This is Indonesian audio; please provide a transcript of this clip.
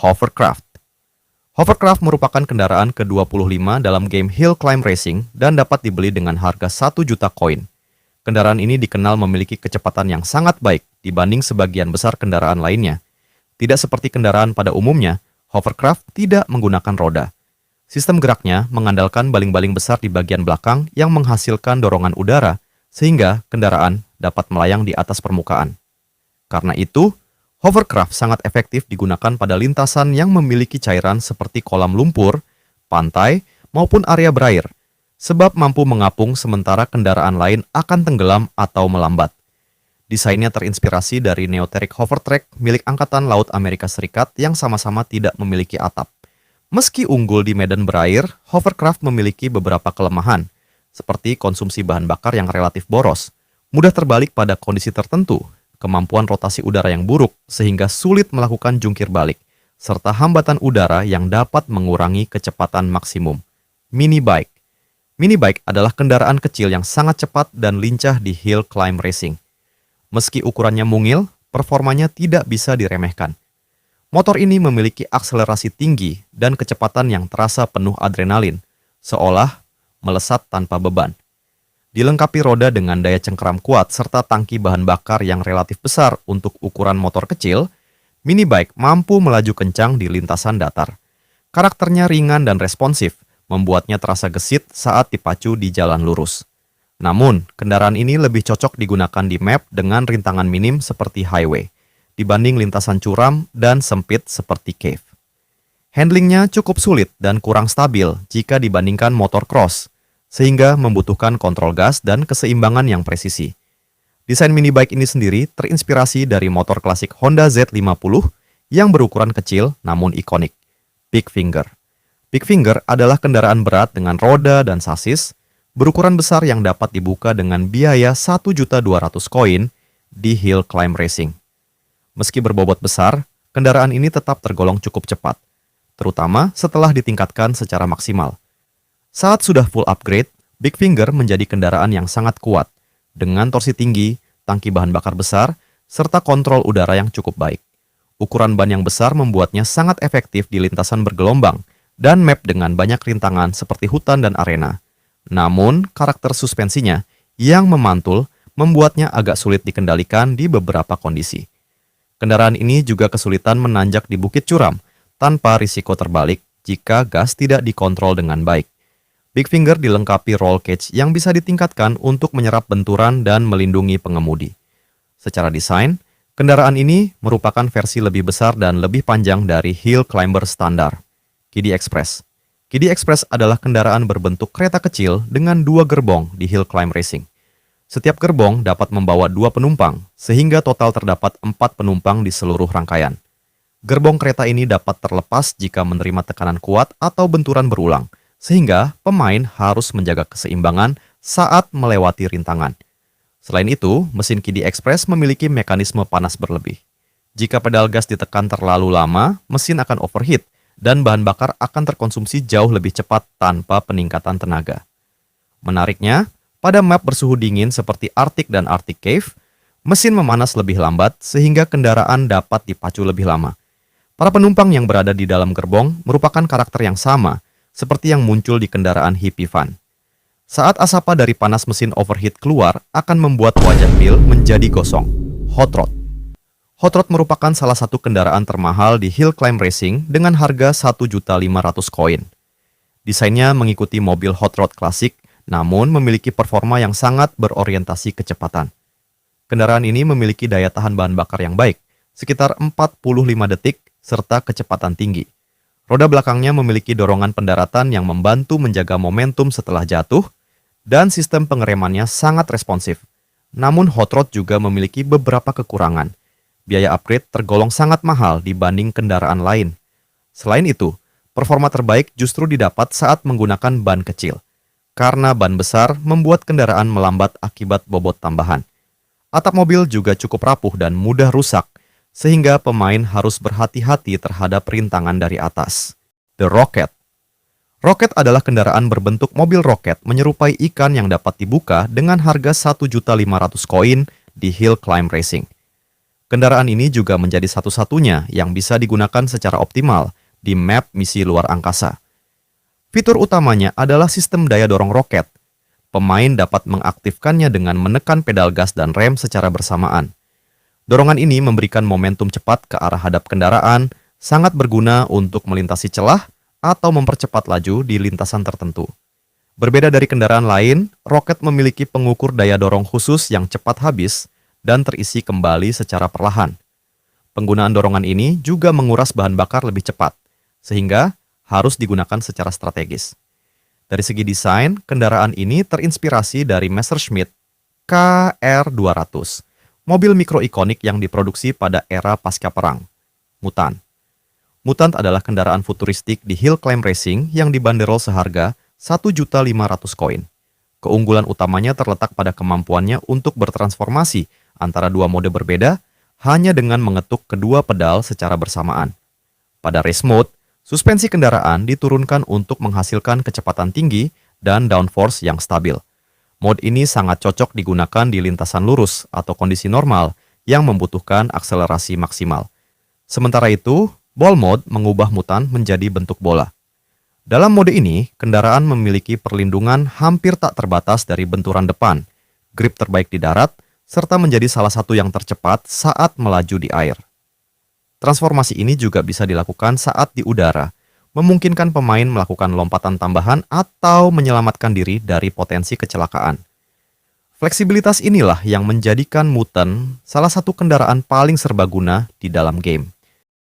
Hovercraft. Hovercraft merupakan kendaraan ke-25 dalam game Hill Climb Racing dan dapat dibeli dengan harga 1 juta koin. Kendaraan ini dikenal memiliki kecepatan yang sangat baik dibanding sebagian besar kendaraan lainnya. Tidak seperti kendaraan pada umumnya, Hovercraft tidak menggunakan roda. Sistem geraknya mengandalkan baling-baling besar di bagian belakang yang menghasilkan dorongan udara, sehingga kendaraan dapat melayang di atas permukaan. Karena itu, Hovercraft sangat efektif digunakan pada lintasan yang memiliki cairan seperti kolam lumpur, pantai, maupun area berair, sebab mampu mengapung sementara kendaraan lain akan tenggelam atau melambat. Desainnya terinspirasi dari Neoteric Hovertrack milik Angkatan Laut Amerika Serikat yang sama-sama tidak memiliki atap. Meski unggul di medan berair, Hovercraft memiliki beberapa kelemahan, seperti konsumsi bahan bakar yang relatif boros, mudah terbalik pada kondisi tertentu, kemampuan rotasi udara yang buruk sehingga sulit melakukan jungkir balik, serta hambatan udara yang dapat mengurangi kecepatan maksimum. Mini bike. Mini bike adalah kendaraan kecil yang sangat cepat dan lincah di hill climb racing. Meski ukurannya mungil, performanya tidak bisa diremehkan. Motor ini memiliki akselerasi tinggi dan kecepatan yang terasa penuh adrenalin, seolah melesat tanpa beban. Dilengkapi roda dengan daya cengkeram kuat serta tangki bahan bakar yang relatif besar untuk ukuran motor kecil, mini bike mampu melaju kencang di lintasan datar. Karakternya ringan dan responsif, membuatnya terasa gesit saat dipacu di jalan lurus. Namun, kendaraan ini lebih cocok digunakan di map dengan rintangan minim seperti highway, dibanding lintasan curam dan sempit seperti cave. Handlingnya cukup sulit dan kurang stabil jika dibandingkan motor cross, sehingga membutuhkan kontrol gas dan keseimbangan yang presisi. Desain mini bike ini sendiri terinspirasi dari motor klasik Honda Z50 yang berukuran kecil namun ikonik, Big Finger. Big Finger adalah kendaraan berat dengan roda dan sasis, berukuran besar yang dapat dibuka dengan biaya 1.200.000 koin di hill climb racing. Meski berbobot besar, kendaraan ini tetap tergolong cukup cepat, terutama setelah ditingkatkan secara maksimal. Saat sudah full upgrade, Big Finger menjadi kendaraan yang sangat kuat, dengan torsi tinggi, tangki bahan bakar besar, serta kontrol udara yang cukup baik. Ukuran ban yang besar membuatnya sangat efektif di lintasan bergelombang dan map dengan banyak rintangan seperti hutan dan arena. Namun, karakter suspensinya yang memantul membuatnya agak sulit dikendalikan di beberapa kondisi. Kendaraan ini juga kesulitan menanjak di bukit curam tanpa risiko terbalik jika gas tidak dikontrol dengan baik. Big Finger dilengkapi roll cage yang bisa ditingkatkan untuk menyerap benturan dan melindungi pengemudi. Secara desain, kendaraan ini merupakan versi lebih besar dan lebih panjang dari hill climber standar, Kiddie Express. Kiddie Express adalah kendaraan berbentuk kereta kecil dengan 2 gerbong di hill climb racing. Setiap gerbong dapat membawa 2 penumpang, sehingga total terdapat 4 penumpang di seluruh rangkaian. Gerbong kereta ini dapat terlepas jika menerima tekanan kuat atau benturan berulang, sehingga pemain harus menjaga keseimbangan saat melewati rintangan. Selain itu, mesin Kiddie Express memiliki mekanisme panas berlebih. Jika pedal gas ditekan terlalu lama, mesin akan overheat dan bahan bakar akan terkonsumsi jauh lebih cepat tanpa peningkatan tenaga. Menariknya, pada map bersuhu dingin seperti Arctic dan Arctic Cave, mesin memanas lebih lambat sehingga kendaraan dapat dipacu lebih lama. Para penumpang yang berada di dalam gerbong merupakan karakter yang sama, seperti yang muncul di kendaraan hippie van. Saat asapa dari panas mesin overheat keluar akan membuat wajah Bill menjadi gosong. Hot Rod. Hot Rod merupakan salah satu kendaraan termahal di hill climb racing dengan harga 1.500.000 koin. Desainnya mengikuti mobil Hot Rod klasik, namun memiliki performa yang sangat berorientasi kecepatan. Kendaraan ini memiliki daya tahan bahan bakar yang baik, sekitar 45 detik, serta kecepatan tinggi. Roda belakangnya memiliki dorongan pendaratan yang membantu menjaga momentum setelah jatuh, dan sistem pengeremannya sangat responsif. Namun Hot Rod juga memiliki beberapa kekurangan. Biaya upgrade tergolong sangat mahal dibanding kendaraan lain. Selain itu, performa terbaik justru didapat saat menggunakan ban kecil, karena ban besar membuat kendaraan melambat akibat bobot tambahan. Atap mobil juga cukup rapuh dan mudah rusak, sehingga pemain harus berhati-hati terhadap rintangan dari atas. The Rocket. Rocket adalah kendaraan berbentuk mobil roket menyerupai ikan yang dapat dibuka dengan harga 1.500.000 koin di hill climb racing. Kendaraan ini juga menjadi satu-satunya yang bisa digunakan secara optimal di map misi luar angkasa. Fitur utamanya adalah sistem daya dorong roket. Pemain dapat mengaktifkannya dengan menekan pedal gas dan rem secara bersamaan. Dorongan ini memberikan momentum cepat ke arah hadap kendaraan, sangat berguna untuk melintasi celah atau mempercepat laju di lintasan tertentu. Berbeda dari kendaraan lain, roket memiliki pengukur daya dorong khusus yang cepat habis dan terisi kembali secara perlahan. Penggunaan dorongan ini juga menguras bahan bakar lebih cepat, sehingga harus digunakan secara strategis. Dari segi desain, kendaraan ini terinspirasi dari Messerschmitt KR200, mobil mikro ikonik yang diproduksi pada era pasca perang. Mutant. Mutant adalah kendaraan futuristik di hill climb racing yang dibanderol seharga 1.500.000 koin. Keunggulan utamanya terletak pada kemampuannya untuk bertransformasi antara dua mode berbeda hanya dengan mengetuk kedua pedal secara bersamaan. Pada race mode, suspensi kendaraan diturunkan untuk menghasilkan kecepatan tinggi dan downforce yang stabil. Mode ini sangat cocok digunakan di lintasan lurus atau kondisi normal yang membutuhkan akselerasi maksimal. Sementara itu, ball mode mengubah Mutant menjadi bentuk bola. Dalam mode ini, kendaraan memiliki perlindungan hampir tak terbatas dari benturan depan, grip terbaik di darat, serta menjadi salah satu yang tercepat saat melaju di air. Transformasi ini juga bisa dilakukan saat di udara, memungkinkan pemain melakukan lompatan tambahan atau menyelamatkan diri dari potensi kecelakaan. Fleksibilitas inilah yang menjadikan Mutant salah satu kendaraan paling serbaguna di dalam game.